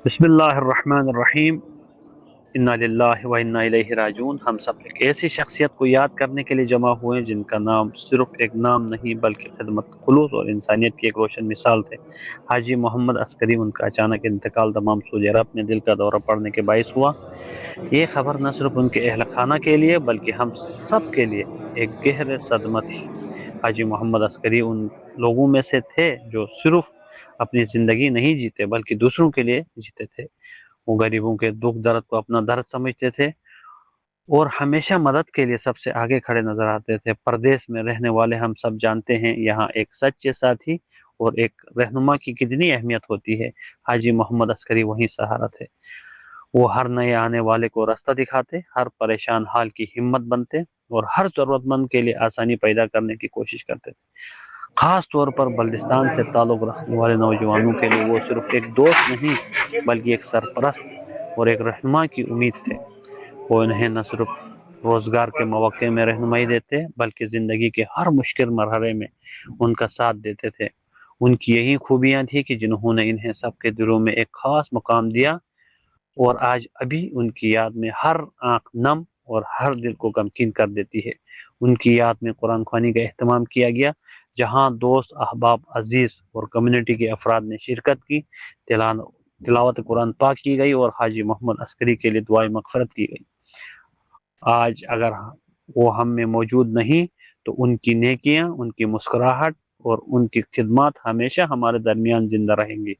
بسم اللہ الرحمن الرحیم۔ انا للہ و انا الیہ راجعون۔ ہم سب ایک ایسی شخصیت کو یاد کرنے کے لیے جمع ہوئے ہیں جن کا نام صرف ایک نام نہیں بلکہ خدمت، خلوص اور انسانیت کی ایک روشن مثال تھے۔ حاجی محمد عسکری، ان کا اچانک انتقال تمام سعودی عرب میں دل کا دورہ پڑنے کے باعث ہوا۔ یہ خبر نہ صرف ان کے اہل خانہ کے لیے بلکہ ہم سب کے لیے ایک گہرے صدمہ تھی۔ حاجی محمد عسکری ان لوگوں میں سے تھے جو صرف اپنی زندگی نہیں جیتے بلکہ دوسروں کے لیے جیتے تھے۔ وہ غریبوں کے دکھ درد کو اپنا درد سمجھتے تھے اور ہمیشہ مدد کے لیے سب سے آگے کھڑے نظر آتے تھے۔ پردیس میں رہنے والے ہم سب جانتے ہیں یہاں ایک سچے ساتھی اور ایک رہنما کی کتنی اہمیت ہوتی ہے۔ حاجی محمد عسکری وہی سہارا تھے۔ وہ ہر نئے آنے والے کو راستہ دکھاتے، ہر پریشان حال کی ہمت بنتے اور ہر ضرورت مند کے لیے آسانی پیدا کرنے کی کوشش کرتے تھے۔ خاص طور پر بلدستان سے تعلق رکھنے والے نوجوانوں کے لیے وہ صرف ایک دوست نہیں بلکہ ایک سرپرست اور ایک رہنما کی امید تھے۔ وہ انہیں نہ صرف روزگار کے مواقع میں رہنمائی دیتے بلکہ زندگی کے ہر مشکل مرحلے میں ان کا ساتھ دیتے تھے۔ ان کی یہی خوبیاں تھیں کہ جنہوں نے انہیں سب کے دلوں میں ایک خاص مقام دیا اور آج ابھی ان کی یاد میں ہر آنکھ نم اور ہر دل کو غمگین کر دیتی ہے۔ ان کی یاد میں قرآن خوانی کا اہتمام کیا گیا، جہاں دوست، احباب، عزیز اور کمیونٹی کے افراد نے شرکت کی، تلاوت قرآن پاک کی گئی اور حاجی محمد عسکری کے لیے دعائیں مغفرت کی گئی۔ آج اگر وہ ہم میں موجود نہیں تو ان کی نیکیاں، ان کی مسکراہٹ اور ان کی خدمات ہمیشہ ہمارے درمیان زندہ رہیں گی۔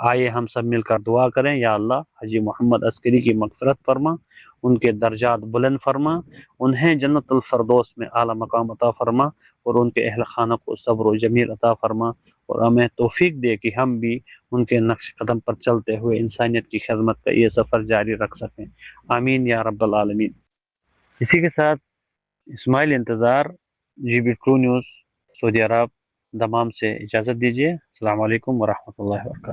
آئیے ہم سب مل کر دعا کریں، یا اللہ حاجی محمد عسکری کی مغفرت فرما، ان کے درجات بلند فرما، انہیں جنت الفردوس میں اعلیٰ مقام عطا فرما اور ان کے اہل خانہ کو صبر و جمیل عطا فرما، اور ہمیں توفیق دے کہ ہم بھی ان کے نقش قدم پر چلتے ہوئے انسانیت کی خدمت کا یہ سفر جاری رکھ سکیں۔ آمین یا رب العالمین۔ اسی کے ساتھ اسماعیل انتظار، جی بی ٹرو نیوز، سعودی عرب، دمام سے اجازت دیجیے۔ السلام علیکم ورحمۃ اللہ وبرکاتہ۔